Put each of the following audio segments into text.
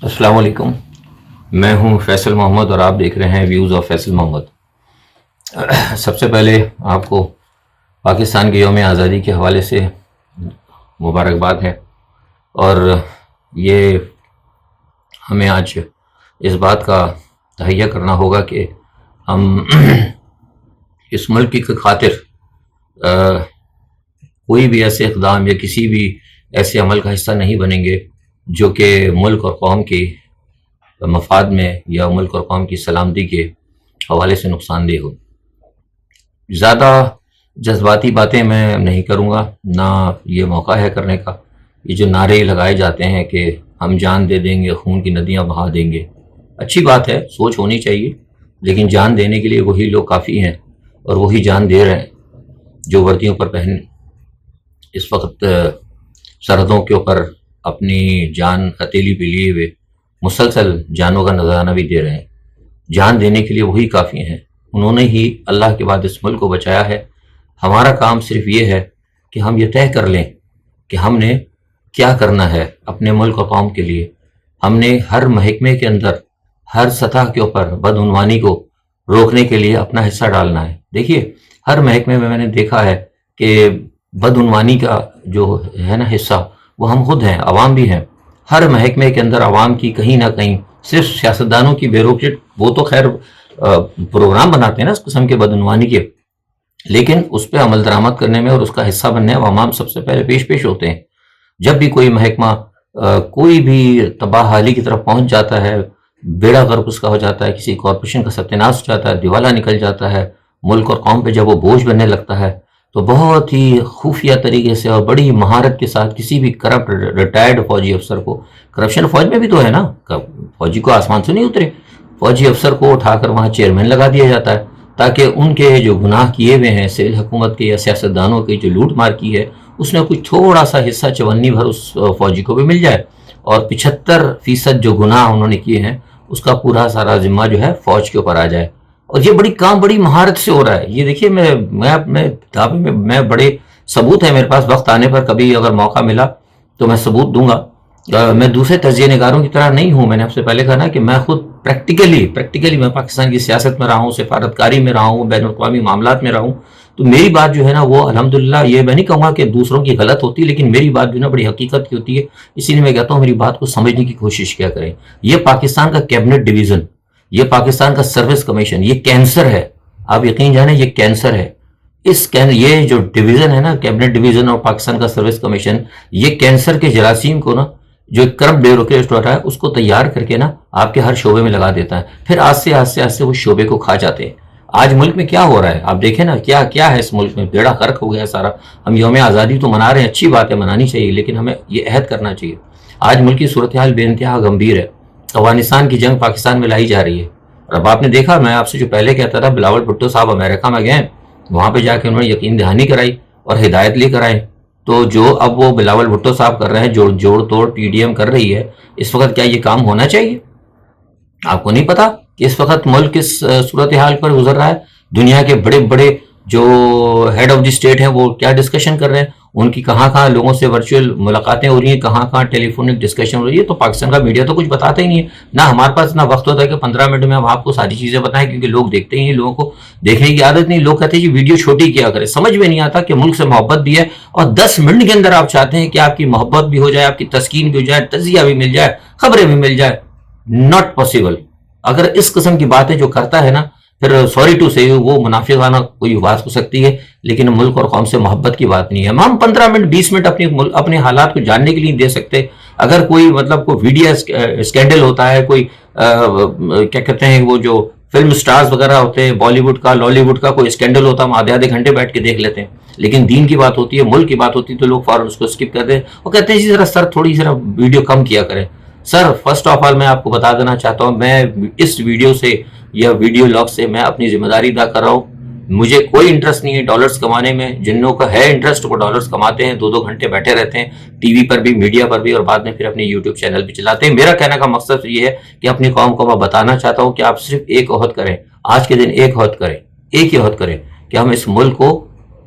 السلام علیکم، میں ہوں فیصل محمد اور آپ دیکھ رہے ہیں ویوز آف فیصل محمد۔ سب سے پہلے آپ کو پاکستان کے یوم آزادی کے حوالے سے مبارکباد ہے، اور یہ ہمیں آج اس بات کا تہیہ کرنا ہوگا کہ ہم اس ملک کی خاطر کوئی بھی ایسے اقدام یا کسی بھی ایسے عمل کا حصہ نہیں بنیں گے جو کہ ملک اور قوم کی مفاد میں یا ملک اور قوم کی سلامتی کے حوالے سے نقصان دہ ہو۔ زیادہ جذباتی باتیں میں نہیں کروں گا، نہ یہ موقع ہے کرنے کا۔ یہ جو نعرے لگائے جاتے ہیں کہ ہم جان دے دیں گے، خون کی ندیاں بہا دیں گے، اچھی بات ہے، سوچ ہونی چاہیے، لیکن جان دینے کے لیے وہی لوگ کافی ہیں اور وہی جان دے رہے ہیں جو وردیوں پر پہن اس وقت سرحدوں کے اوپر اپنی جان ہتھیلی پہ لیے ہوئے مسلسل جانوں کا نذرانہ بھی دے رہے ہیں۔ جان دینے کے لیے وہی کافی ہیں، انہوں نے ہی اللہ کے بعد اس ملک کو بچایا ہے۔ ہمارا کام صرف یہ ہے کہ ہم یہ طے کر لیں کہ ہم نے کیا کرنا ہے اپنے ملک اور قوم کے لیے۔ ہم نے ہر محکمے کے اندر، ہر سطح کے اوپر بدعنوانی کو روکنے کے لیے اپنا حصہ ڈالنا ہے۔ دیکھیے، ہر محکمے میں نے دیکھا ہے کہ بدعنوانی کا جو ہے نا حصہ، وہ ہم خود ہیں، عوام بھی ہیں۔ ہر محکمے کے اندر عوام کی کہیں نہ کہیں، صرف سیاستدانوں کی بے روک، وہ تو خیر پروگرام بناتے ہیں نا اس قسم کے بدعنوانی کے، لیکن اس پہ عمل درآمد کرنے میں اور اس کا حصہ بننے میں عوام سب سے پہلے پیش ہوتے ہیں۔ جب بھی کوئی محکمہ کوئی بھی تباہ حالی کی طرف پہنچ جاتا ہے، بیڑا غرق اس کا ہو جاتا ہے، کسی کارپوریشن کا ستیہ ہو جاتا ہے، دیوالا نکل جاتا ہے، ملک اور قوم پہ جب وہ بوجھ بننے لگتا ہے، تو بہت ہی خفیہ طریقے سے اور بڑی مہارت کے ساتھ کسی بھی کرپٹ ریٹائرڈ فوجی افسر کو، کرپشن فوج میں بھی تو ہے نا، فوجی کو آسمان سے نہیں اترے، فوجی افسر کو اٹھا کر وہاں چیئرمین لگا دیا جاتا ہے تاکہ ان کے جو گناہ کیے ہوئے ہیں سول حکومت کے یا سیاستدانوں کی جو لوٹ مار کی ہے، اس میں کچھ تھوڑا سا حصہ 54 بھر اس فوجی کو بھی مل جائے، اور 75% جو گناہ انہوں نے کیے ہیں اس کا پورا سارا ذمہ جو ہے فوج کے اوپر آ جائے۔ اور یہ کام بڑی مہارت سے ہو رہا ہے۔ یہ دیکھیے، میں بڑے ثبوت ہے میرے پاس، وقت آنے پر کبھی اگر موقع ملا تو میں ثبوت دوں گا۔ میں دوسرے تجزیہ نگاروں کی طرح نہیں ہوں، میں نے آپ سے پہلے کہا نا کہ میں خود پریکٹیکلی میں پاکستان کی سیاست میں رہا ہوں، سفارتکاری میں رہا ہوں، بین الاقوامی معاملات میں رہا ہوں، تو میری بات جو ہے نا وہ الحمدللہ، یہ میں نہیں کہوں گا کہ دوسروں کی غلط ہوتی، لیکن میری بات جو ہے نا بڑی حقیقت کی ہوتی ہے۔ اسی لیے میں کہتا ہوں میری بات کو سمجھنے کی کوشش کیا کریں۔ یہ پاکستان کا کیبنٹ ڈویژن، یہ پاکستان کا سروس کمیشن، یہ کینسر ہے، آپ یقین جانیں یہ کینسر ہے۔ یہ جو ڈویژن ہے نا، کیبنٹ ڈویژن اور پاکستان کا سروس کمیشن، یہ کینسر کے جراثیم کو نا، جو کرپٹ بیوروکریٹ ہو رہا ہے، اس کو تیار کر کے نا آپ کے ہر شعبے میں لگا دیتا ہے، پھر آہستہ آہستہ وہ شعبے کو کھا جاتے ہیں۔ آج ملک میں کیا ہو رہا ہے آپ دیکھیں نا، کیا ہے اس ملک میں، بیڑا غرق ہو گیا سارا۔ ہم یوم آزادی تو منا رہے ہیں، اچھی بات ہے، منانی چاہیے، لیکن ہمیں یہ عہد کرنا چاہیے۔ آج ملک کی صورتحال بے انتہا گمبھیر ہے، افغانستان کی جنگ پاکستان میں لائی جا رہی ہے۔ اور اب آپ نے دیکھا، میں آپ سے جو پہلے کہتا تھا، بلاول بھٹو صاحب امریکہ میں گئے، وہاں پہ جا کے انہوں نے یقین دہانی کرائی اور ہدایت لے کر آئے۔ تو جو اب وہ بلاول بھٹو صاحب کر رہے ہیں، جوڑ توڑ ٹی ڈی ایم کر رہی ہے، اس وقت کیا یہ کام ہونا چاہیے؟ آپ کو نہیں پتا کہ اس وقت ملک کس صورتحال پر گزر رہا ہے؟ دنیا کے بڑے بڑے جو ہیڈ آف دی اسٹیٹ ہیں وہ کیا ڈسکشن کر رہے ہیں، ان کی کہاں لوگوں سے ورچوئل ملاقاتیں ہو رہی ہیں، کہاں ٹیلی فونک ڈسکشن ہو رہی ہے۔ تو پاکستان کا میڈیا تو کچھ بتاتا ہی نہیں ہے، نہ ہمارے پاس اتنا وقت ہوتا ہے کہ 15 منٹ میں ہم آپ کو ساری چیزیں بتائیں، کیونکہ لوگ دیکھتے ہی نہیں، لوگوں کو دیکھنے کی عادت نہیں۔ لوگ کہتے ہیں جی ویڈیو چھوٹی کیا کرے، سمجھ میں نہیں آتا کہ ملک سے محبت بھی ہے، اور 10 منٹ کے اندر آپ چاہتے ہیں کہ آپ کی محبت بھی ہو جائے، آپ کی تسکین بھی ہو جائے، تجزیہ بھی مل جائے، خبریں بھی مل جائے۔ Not possible. اگر اس قسم کی باتیں جو کرتا ہے نا، پھر سوری ٹو سے وہ منافقانہ کوئی بات ہو سکتی ہے، لیکن ملک اور قوم سے محبت کی بات نہیں ہے۔ ہم 15 منٹ 20 منٹ اپنے حالات کو جاننے کے لیے دے سکتے۔ اگر کوئی کوئی ویڈیو اسکینڈل ہوتا ہے، کوئی کیا کہتے ہیں وہ جو فلم سٹارز وغیرہ ہوتے ہیں، بالی ووڈ کا لالی ووڈ کا کوئی اسکینڈل ہوتا ہے، ہم آدھے گھنٹے بیٹھ کے دیکھ لیتے ہیں، لیکن دین کی بات ہوتی ہے، ملک کی بات ہوتی ہے، تو لوگ فوراً اس کو اسکپ کرتے ہیں اور کہتے ہیں جی ذرا تھوڑی ویڈیو کم کیا کریں۔ سر، فرسٹ آف آل میں آپ کو بتا دینا چاہتا ہوں، میں اس ویڈیو سے یا ویڈیو لاگ سے میں اپنی ذمہ داری ادا کر رہا ہوں۔ مجھے کوئی انٹرسٹ نہیں ہے ڈالرز کمانے میں۔ جن لوگوں کا ہے انٹرسٹ وہ ڈالرز کماتے ہیں، 2 گھنٹے بیٹھے رہتے ہیں ٹی وی پر بھی، میڈیا پر بھی، اور بعد میں پھر اپنی یوٹیوب چینل بھی چلاتے ہیں۔ میرا کہنے کا مقصد یہ ہے کہ اپنی قوم کو میں بتانا چاہتا ہوں کہ آپ صرف ایک عہد کریں، آج کے دن ایک عہد کریں، ایک ہی عہد کریں کہ ہم اس ملک کو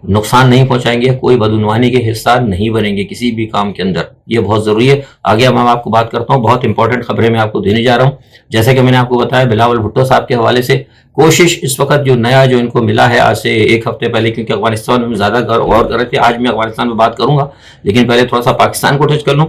نقصان نہیں پہنچائیں گے، کوئی بدعنوانی کے حصہ نہیں بنیں گے کسی بھی کام کے اندر. یہ بہت ضروری ہے. آگے میں آپ کو بات کرتا ہوں، بہت امپورٹنٹ خبریں میں آپ کو دینے جا رہا ہوں. جیسے کہ میں نے آپ کو بتایا بلاول بھٹو صاحب کے حوالے سے کوشش اس وقت جو نیا جو ان کو ملا ہے آج سے ایک ہفتے پہلے، کیونکہ افغانستان میں زیادہ غور کر رہے تھے، آج میں افغانستان میں بات کروں گا لیکن پہلے تھوڑا سا پاکستان کو ٹچ کر لوں.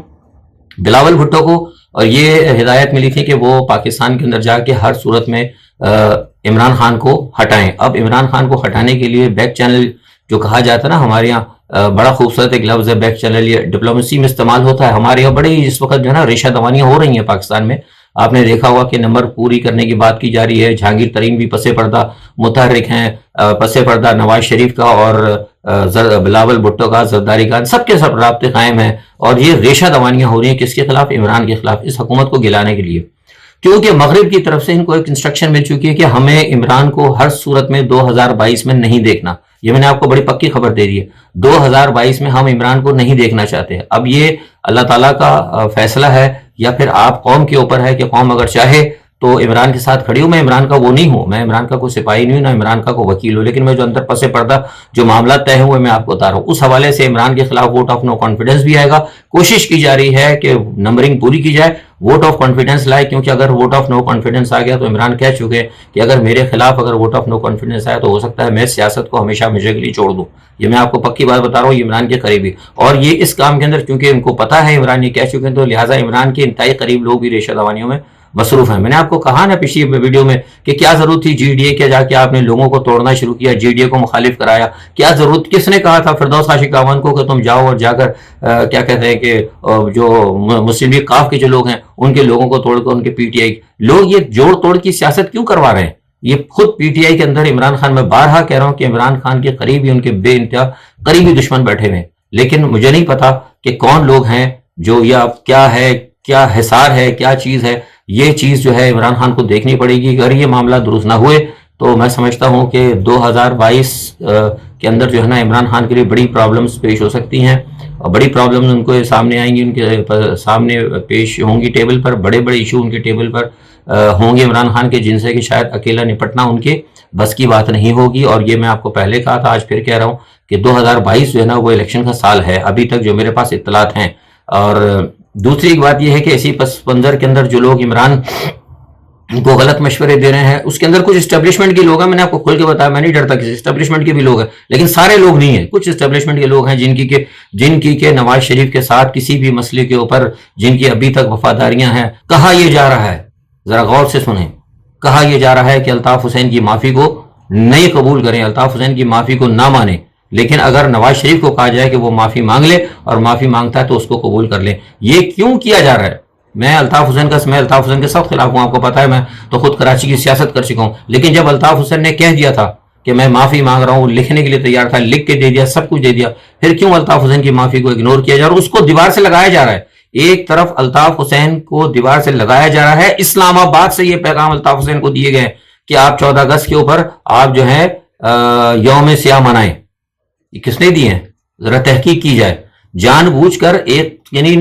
بلاول بھٹو کو اور یہ ہدایت ملی تھی کہ وہ پاکستان کے اندر جا کے ہر صورت میں عمران خان کو ہٹائیں. اب عمران خان کو ہٹانے کے لیے بیک چینل جو کہا جاتا ہے نا، ہمارے یہاں بڑا خوبصورت ایک لفظ ہے بیک چینل، یہ ڈپلومیسی میں استعمال ہوتا ہے. ہمارے یہاں بڑی اس وقت جو ہے نا ریشہ دوانیاں ہو رہی ہیں پاکستان میں. آپ نے دیکھا ہوا کہ نمبر پوری کرنے کی بات کی جا رہی ہے. جہانگیر ترین بھی پس پردہ متحرک ہیں، پس پردہ نواز شریف کا اور بلاول بھٹو کا، زرداری کا، سب کے سب رابطے قائم ہیں. اور یہ ریشہ دوانیاں ہو رہی ہیں کس کے خلاف؟ عمران کے خلاف، اس حکومت کو گلانے کے لیے. کیونکہ مغرب کی طرف سے ان کو ایک انسٹرکشن مل چکی ہے کہ ہمیں عمران کو ہر صورت میں 2022 میں نہیں دیکھنا. یہ میں نے آپ کو بڑی پکی خبر دے دی ہے. 2022 میں ہم عمران کو نہیں دیکھنا چاہتے. اب یہ اللہ تعالیٰ کا فیصلہ ہے یا پھر آپ قوم کے اوپر ہے کہ قوم اگر چاہے تو عمران کے ساتھ کھڑی ہوں. میں عمران کا وہ نہیں ہوں، میں عمران کا کوئی سپاہی نہیں ہوں، نہ عمران کا کوئی وکیل ہوں، لیکن میں جو اندر پس پردہ جو معاملات طے ہوئے میں آپ کو بتا رہا ہوں. اس حوالے سے عمران کے خلاف ووٹ آف نو کانفیڈنس بھی آئے گا. کوشش کی جا رہی ہے کہ نمبرنگ پوری کی جائے، ووٹ آف کانفیڈنس لائے، کیونکہ اگر ووٹ آف نو کانفیڈنس آ گیا تو عمران کہہ چکے کہ اگر میرے خلاف اگر ووٹ آف نو کانفیڈنس آیا تو ہو سکتا ہے میں سیاست کو ہمیشہ ہمیشہ کے لیے چھوڑ دوں. یہ میں آپ کو پکی بات بتا رہا ہوں، یہ عمران کے قریبی، اور یہ اس کام کے اندر کیونکہ ان کو پتا ہے عمران یہ کہہ چکے ہیں تو لہٰذا عمران کے انتہائی قریب لوگ بھی ریشہ دوانیوں میں مصروف ہیں. میں نے آپ کو کہا نا پچھلی ویڈیو میں کہ کیا ضرورت تھی جی ڈی اے کے جا کے آپ نے لوگوں کو توڑنا شروع کیا، جی ڈی اے کو مخالف کرایا. کیا ضرورت، کس نے کہا تھا فردوس خاشق اعوان کو کہ تم جاؤ اور جا کر کیا کہتے ہیں کہ جو مسلم لیگ قاف کے جو لوگ ہیں ان کے لوگوں کو توڑ کر ان کے پی ٹی آئی لوگ یہ جوڑ توڑ کی سیاست کیوں کروا رہے ہیں؟ یہ خود پی ٹی آئی کے اندر عمران خان، میں بارہا کہہ رہا ہوں کہ عمران خان کے قریب ہی ان کے بے انتہا قریبی دشمن بیٹھے ہوئے ہیں. لیکن مجھے نہیں پتا کہ کون لوگ ہیں جو یا کیا ہے، کیا حصار ہے، کیا چیز ہے. یہ چیز جو ہے عمران خان کو دیکھنی پڑے گی. اگر یہ معاملہ درست نہ ہوئے تو میں سمجھتا ہوں کہ 2022 کے اندر جو ہے نا عمران خان کے لیے بڑی پرابلمز پیش ہو سکتی ہیں، اور بڑی پرابلمز ان کو سامنے آئیں گی، ان کے سامنے پیش ہوں گی ٹیبل پر. بڑے بڑے ایشو ان کے ٹیبل پر ہوں گے عمران خان کے، جن سے کہ شاید اکیلا نپٹنا ان کے بس کی بات نہیں ہوگی. اور یہ میں آپ کو پہلے کہا تھا، آج پھر کہہ رہا ہوں کہ 2022 جو ہے نا وہ الیکشن کا سال ہے ابھی تک جو میرے پاس اطلاعات ہیں. اور دوسری ایک بات یہ ہے کہ اسی پس منظر کے اندر جو لوگ عمران کو غلط مشورے دے رہے ہیں اس کے اندر کچھ اسٹیبلشمنٹ کے لوگ ہیں. میں نے آپ کو کھول کے بتایا، میں نہیں ڈرتا کسی اسٹیبلشمنٹ کے بھی لوگ ہیں، لیکن سارے لوگ نہیں ہیں. کچھ اسٹیبلشمنٹ کے لوگ ہیں جن کی کہ نواز شریف کے ساتھ کسی بھی مسئلے کے اوپر جن کی ابھی تک وفاداریاں ہیں. کہا یہ جا رہا ہے، ذرا غور سے سنیں، کہا یہ جا رہا ہے کہ الطاف حسین کی معافی کو نہیں قبول کریں، الطاف حسین کی معافی کو نہ مانیں. لیکن اگر نواز شریف کو کہا جائے کہ وہ معافی مانگ لے اور معافی مانگتا ہے تو اس کو قبول کر لیں. یہ کیوں کیا جا رہا ہے؟ میں الطاف حسین کے سخت خلاف ہوں، آپ کو پتا ہے، میں تو خود کراچی کی سیاست کر چکا ہوں. لیکن جب الطاف حسین نے کہہ دیا تھا کہ میں معافی مانگ رہا ہوں، لکھنے کے لیے تیار تھا، لکھ کے دے دیا، سب کچھ دے دیا، پھر کیوں الطاف حسین کی معافی کو اگنور کیا جا رہا ہے؟ اس کو دیوار سے لگایا جا رہا ہے. ایک طرف الطاف حسین کو دیوار سے لگایا جا رہا ہے، اسلام آباد سے یہ پیغام الطاف حسین کو دیے گئے کہ آپ 14 اگست کے اوپر آپ جو ہے یوم سیاہ منائیں. یہ کس نے دی ہیں؟ ذرا تحقیق کی جائے. جان بوجھ کر ایک یعنی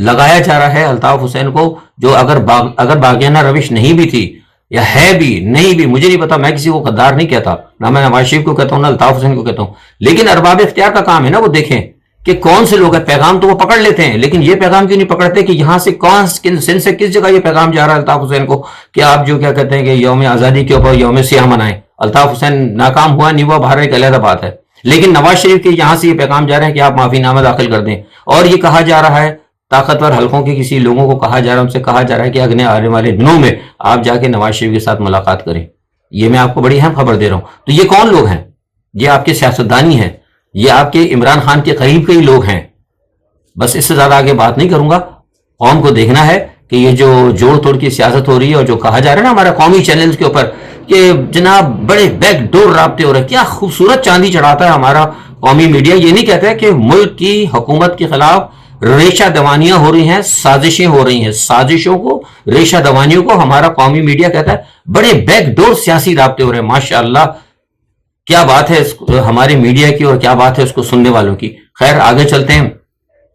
لگایا جا رہا ہے الطاف حسین کو، جو اگر باغیانہ روش نہیں بھی تھی یا ہے بھی نہیں بھی، مجھے نہیں پتا، میں کسی کو غدار نہیں کہتا، نہ میں نواز شریف کو کہتا ہوں نہ الطاف حسین کو کہتا ہوں. لیکن ارباب اختیار کا کام ہے نا وہ دیکھیں کہ کون سے لوگ ہیں. پیغام تو وہ پکڑ لیتے ہیں لیکن یہ پیغام کیوں نہیں پکڑتے کہ یہاں سے سندھ سے کس جگہ یہ پیغام جا رہا ہے الطاف حسین کو کہ آپ جو کیا کہتے ہیں کہ یوم آزادی کے اوپر یوم سیاہ منائیں. الطاف حسین ناکام ہوا نہیں ہوا باہر ایک علیحدہ بات ہے، لیکن نواز شریف کے یہاں سے یہ پیغام جا رہا ہے کہ آپ معافی نامہ داخل کر دیں. اور یہ کہا جا رہا ہے، طاقتور حلقوں کے کسی لوگوں کو کہا جا رہا ہے، ان سے کہا جا رہا ہے کہ اگلے آنے والے دنوں میں آپ جا کے نواز شریف کے ساتھ ملاقات کریں. یہ میں آپ کو بڑی اہم خبر دے رہا ہوں. تو یہ کون لوگ ہیں؟ یہ آپ کے سیاستدانی ہیں، یہ آپ کے عمران خان کے قریب کے ہی لوگ ہیں. بس اس سے زیادہ آگے بات نہیں کروں گا. قوم کو دیکھنا ہے کہ یہ جو جوڑ توڑ کی سیاست ہو رہی ہے اور جو کہا جا رہا ہے نا ہمارا قومی چینلز کے اوپر کہ جناب بڑے بیک ڈور رابطے ہو رہے ہیں، کیا خوبصورت چاندی چڑھاتا ہے ہمارا قومی میڈیا. یہ نہیں کہتا ہے کہ ملک کی حکومت کے خلاف ریشہ دوانیاں ہو رہی ہیں، سازشیں ہو رہی ہیں. سازشوں کو، ریشہ دوانیوں کو ہمارا قومی میڈیا کہتا ہے بڑے بیک ڈور سیاسی رابطے ہو رہے ہیں. ماشاءاللہ کیا بات ہے ہمارے میڈیا کی اور کیا بات ہے اس کو سننے والوں کی. خیر آگے چلتے ہیں.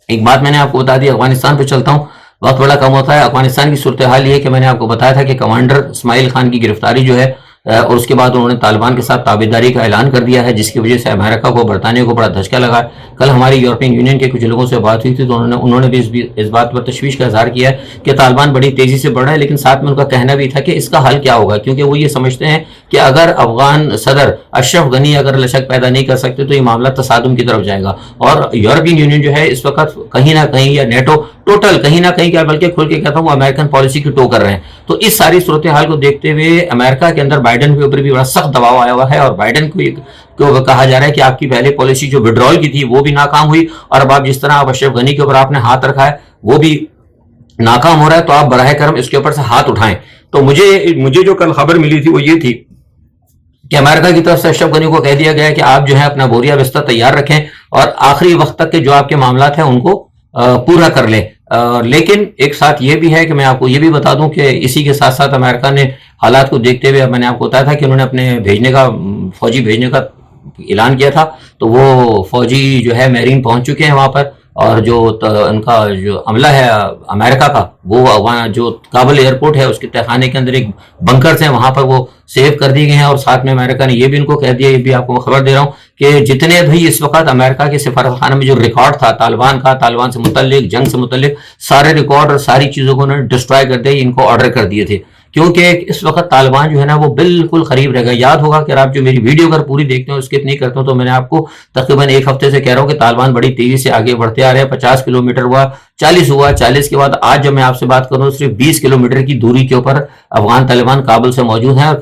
ایک بات میں نے آپ کو بتا دی، افغانستان پہ چلتا ہوں، وقت بڑا کم ہوتا ہے. افغانستان کی صورتحال یہ ہے کہ میں نے آپ کو بتایا تھا کہ کمانڈر اسماعیل خان کی گرفتاری جو ہے اور اس کے بعد انہوں نے طالبان کے ساتھ تابعداری کا اعلان کر دیا ہے، جس کی وجہ سے امریکہ کو، برطانیہ کو بڑا دھچکا لگا۔ کل ہماری یورپین یونین کے کچھ لوگوں سے بات ہوئی تھی تو انہوں نے بھی اس بات پر تشویش کا اظہار کیا ہے کہ طالبان بڑی تیزی سے بڑھ رہا ہے، لیکن ساتھ میں ان کا کہنا بھی تھا کہ اس کا حل کیا ہوگا، کیونکہ وہ یہ سمجھتے ہیں کہ اگر افغان صدر اشرف غنی اگر لچک پیدا نہیں کر سکتے تو یہ معاملہ تصادم کی طرف جائے گا، اور یورپین یونین جو ہے اس وقت کہیں نہ کہیں، یا نیٹو ٹوٹل کہیں نہ کہیں، کیا بلکہ کھل کے کہتا ہوں، وہ امریکن پالیسی کی ٹو کر رہے ہیں۔ تو اس ساری صورتحال کو دیکھتے ہوئے امریکہ کے اندر بائیڈن کے اوپر بھی بڑا سخت دباؤ آیا ہوا ہے، اور بائیڈن کو کہا جا رہا ہے کہ آپ کی پہلے پالیسی جو وڈرال کی تھی وہ بھی ناکام ہوئی، اور اب آپ جس طرح اشرف غنی کے اوپر آپ نے ہاتھ رکھا ہے وہ بھی ناکام ہو رہا ہے، تو آپ براہ کرم اس کے اوپر سے ہاتھ اٹھائیں۔ تو مجھے جو کل خبر ملی تھی وہ یہ تھی کہ امریکہ کی طرف سے اشرف غنی کو کہہ دیا گیا کہ آپ جو ہے اپنا بوریا بستر تیار رکھیں اور آخری وقت تک کے جو آپ کے معاملات ہیں ان کو پورا کر لیں۔ لیکن ایک ساتھ یہ بھی ہے کہ میں آپ کو یہ بھی بتا دوں کہ اسی کے ساتھ ساتھ امریکہ نے حالات کو دیکھتے ہوئے، میں نے آپ کو بتایا تھا کہ انہوں نے اپنے فوجی بھیجنے کا اعلان کیا تھا، تو وہ فوجی جو ہے میرین پہنچ چکے ہیں وہاں پر، اور جو ان کا جو عملہ ہے امریکہ کا، وہ جو کابل ایئرپورٹ ہے اس کے تہخانے کے اندر ایک بنکرز ہیں، وہاں پر وہ سیو کر دی گئے ہیں، اور ساتھ میں امریکہ نے یہ بھی ان کو کہہ دیا، یہ بھی آپ کو خبر دے رہا ہوں کہ جتنے بھی اس وقت امریکہ کے سفارت خانے میں جو ریکارڈ تھا طالبان کا، طالبان سے متعلق، جنگ سے متعلق سارے ریکارڈ اور ساری چیزوں کو انہوں نے ڈسٹرائے کر دیا، ان کو آرڈر کر دیے تھے، کیونکہ اس وقت طالبان جو ہے نا وہ بالکل قریب رہ گا۔ یاد ہوگا کہ آپ جو میری ویڈیو اگر پوری دیکھتے ہیں، اسکپ نہیں کرتے ہوں، تو میں نے آپ کو تقریباً ایک ہفتے سے کہہ رہا ہوں کہ طالبان بڑی تیزی سے آگے بڑھتے آ رہے ہیں، 50 کلومیٹر ہوا، 40 ہوا، 40 کے بعد آج جب میں آپ سے بات کروں صرف 20 کلومیٹر کی دوری کے اوپر افغان طالبان کابل سے موجود ہیں، اور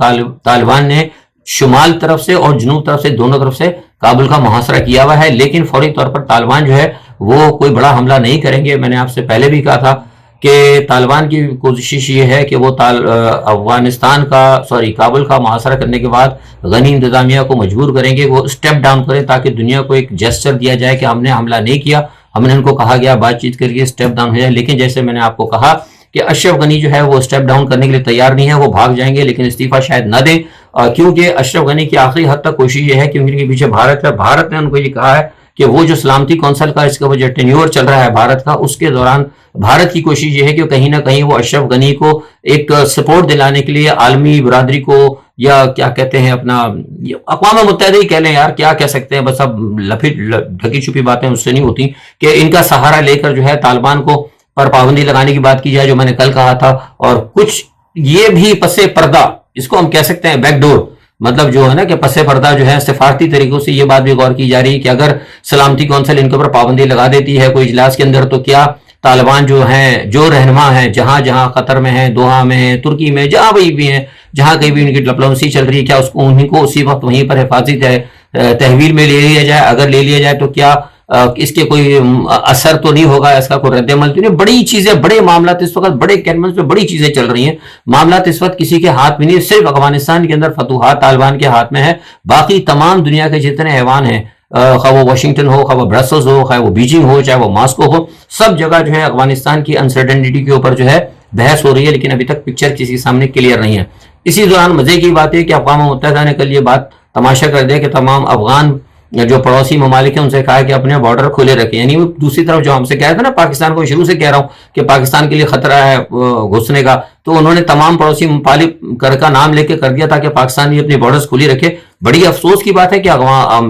طالبان نے شمال طرف سے اور جنوب طرف سے دونوں طرف سے کابل کا محاصرہ کیا ہوا ہے، لیکن فوری طور پر طالبان جو ہے وہ کوئی بڑا حملہ نہیں کریں گے۔ میں نے آپ سے پہلے بھی کہا تھا کہ طالبان کی کوشش یہ ہے کہ وہ کابل کا محاصرہ کرنے کے بعد غنی انتظامیہ کو مجبور کریں گے وہ اسٹیپ ڈاؤن کریں، تاکہ دنیا کو ایک جیسچر دیا جائے کہ ہم نے حملہ نہیں کیا، ہم نے ان کو کہا گیا بات چیت کریے، اسٹیپ ڈاؤن ہو جائے۔ لیکن جیسے میں نے آپ کو کہا کہ اشرف غنی جو ہے وہ اسٹیپ ڈاؤن کرنے کے لیے تیار نہیں ہے، وہ بھاگ جائیں گے، لیکن استعفیٰ شاید نہ دیں، کیونکہ اشرف غنی کی آخری حد تک کوشش یہ ہے کہ ان کے پیچھے بھارت ہے، بھارت نے ان کو یہ کہا ہے کہ وہ جو سلامتی کونسل کا اس کا جو ٹینیور چل رہا ہے بھارت کا، اس کے دوران بھارت کی کوشش یہ ہے کہ کہیں نہ کہیں وہ اشرف غنی کو ایک سپورٹ دلانے کے لیے عالمی برادری کو، یا کیا کہتے ہیں اپنا اقوام متحدہ ہی کہہ لیں یار، کیا کہہ سکتے ہیں، بس اب ڈھکی چھپی باتیں اس سے نہیں ہوتی، کہ ان کا سہارا لے کر جو ہے طالبان کو پر پابندی لگانے کی بات کی جائے، جو میں نے کل کہا تھا۔ اور کچھ یہ بھی پس پردہ، اس کو ہم کہہ سکتے ہیں بیک ڈور، مطلب جو ہے نا کہ پس پردہ جو ہے سفارتی طریقوں سے یہ بات بھی غور کی جا رہی ہے کہ اگر سلامتی کونسل ان کے اوپر پابندی لگا دیتی ہے کوئی اجلاس کے اندر، تو کیا طالبان جو ہیں، جو رہنما ہیں جہاں جہاں قطر میں ہیں، دوحہ میں ہیں، ترکی میں، جہاں بھی ہیں، جہاں کہیں بھی ان کی ڈپلومیسی چل رہی ہے، کیا اس کو انہیں کو اسی وقت وہیں پر حفاظتی تحویل میں لے لیا جائے؟ اگر لے لیا جائے تو کیا اس کے کوئی اثر تو نہیں ہوگا، اس کا کوئی رد عمل تو نہیں؟ بڑی چیزیں، بڑے معاملات اس وقت، بڑے کینونس پہ بڑی چیزیں چل رہی ہیں، معاملات اس وقت کسی کے ہاتھ میں نہیں، صرف افغانستان کے اندر فتوحات طالبان کے ہاتھ میں ہے، باقی تمام دنیا کے جتنے ایوان ہیں، خواہ وہ واشنگٹن ہو، خواہ وہ برسلز ہو، خواہ وہ بیجنگ ہو، چاہے وہ ماسکو ہو، سب جگہ جو ہے افغانستان کی انسرٹنٹی کے اوپر جو ہے بحث ہو رہی ہے، لیکن ابھی تک پکچر کسی کے سامنے کلیئر نہیں ہے۔ اسی دوران مزے کی بات ہے کہ اقوام متحدہ نے کل یہ بات تماشا کر دیا کہ تمام افغان جو پڑوسی ممالک ہیں ان سے کہا کہ اپنے بارڈر کھلے رکھیں، یعنی وہ دوسری طرف جو ہم سے کہا تھا نا، پاکستان کو شروع سے کہہ رہا ہوں کہ پاکستان کے لیے خطرہ ہے گھسنے کا، تو انہوں نے تمام پڑوسی ممالک کا نام لے کے کر دیا تھا کہ پاکستان بھی اپنی بارڈرز کھلی رکھے۔ بڑی افسوس کی بات ہے کہ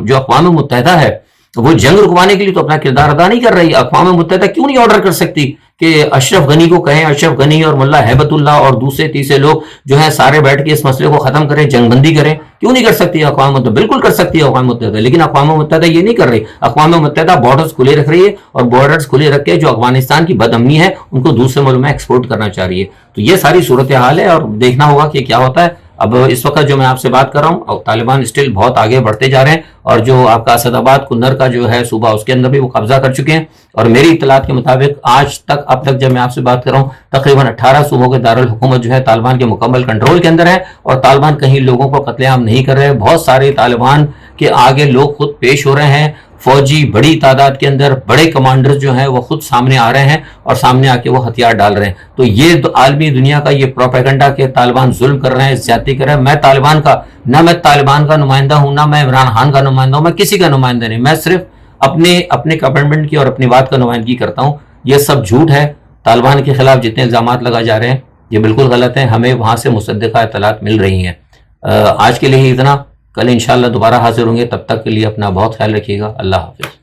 جو اقوام متحدہ ہے وہ جنگ رکوانے کے لیے تو اپنا کردار ادا نہیں کر رہی۔ اقوام متحدہ کیوں نہیں آرڈر کر سکتی کہ اشرف غنی کو کہیں، اشرف غنی اور ملا ہیبت اللہ اور دوسرے تیسرے لوگ جو ہیں سارے بیٹھ کے اس مسئلے کو ختم کریں، جنگ بندی کریں؟ کیوں نہیں کر سکتی اقوام متحدہ؟ بالکل کر سکتی ہے اقوام متحدہ، لیکن اقوام متحدہ یہ نہیں کر رہی۔ اقوام متحدہ بارڈرز کھلے رکھ رہی ہے، اور بارڈرز کھلے رکھ کے جو افغانستان کی بد امنی ہے ان کو دوسرے ملک میں ایکسپورٹ کرنا چاہ رہی ہے۔ تو یہ ساری صورتحال ہے، اور دیکھنا ہوگا کہ کیا ہوتا ہے۔ اب اس وقت جو میں آپ سے بات کر رہا ہوں، طالبان اسٹل بہت آگے بڑھتے جا رہے ہیں، اور جو آپ کا اسد آباد کنر کا جو ہے صوبہ، اس کے اندر بھی وہ قبضہ کر چکے ہیں، اور میری اطلاعات کے مطابق آج تک، اب تک جب میں آپ سے بات کر رہا ہوں، تقریباً 18 صوبوں کے دارالحکومت جو ہے طالبان کے مکمل کنٹرول کے اندر ہے، اور طالبان کہیں لوگوں کو قتل عام نہیں کر رہے۔ بہت سارے طالبان کے آگے لوگ خود پیش ہو رہے ہیں، فوجی بڑی تعداد کے اندر، بڑے کمانڈر جو ہیں وہ خود سامنے آ رہے ہیں، اور سامنے آ کے وہ ہتھیار ڈال رہے ہیں۔ تو یہ عالمی دنیا کا یہ پروپیگنڈا کہ طالبان ظلم کر رہے ہیں، زیادتی کر رہے ہیں، میں طالبان کا نمائندہ ہوں، نہ میں عمران خان کا نمائندہ ہوں، میں کسی کا نمائندہ نہیں، میں صرف اپنے گورنمنٹ کی اور اپنی بات کا نمائندگی کرتا ہوں۔ یہ سب جھوٹ ہے۔ طالبان کے خلاف جتنے الزامات لگا جا رہے ہیں یہ بالکل غلط ہیں، ہمیں وہاں سے مصدقہ اطلاعات مل رہی ہیں۔ آج کے لیے ہی اتنا، کل انشاءاللہ دوبارہ حاضر ہوں گے، تب تک کے لیے اپنا بہت خیال رکھیے گا، اللہ حافظ۔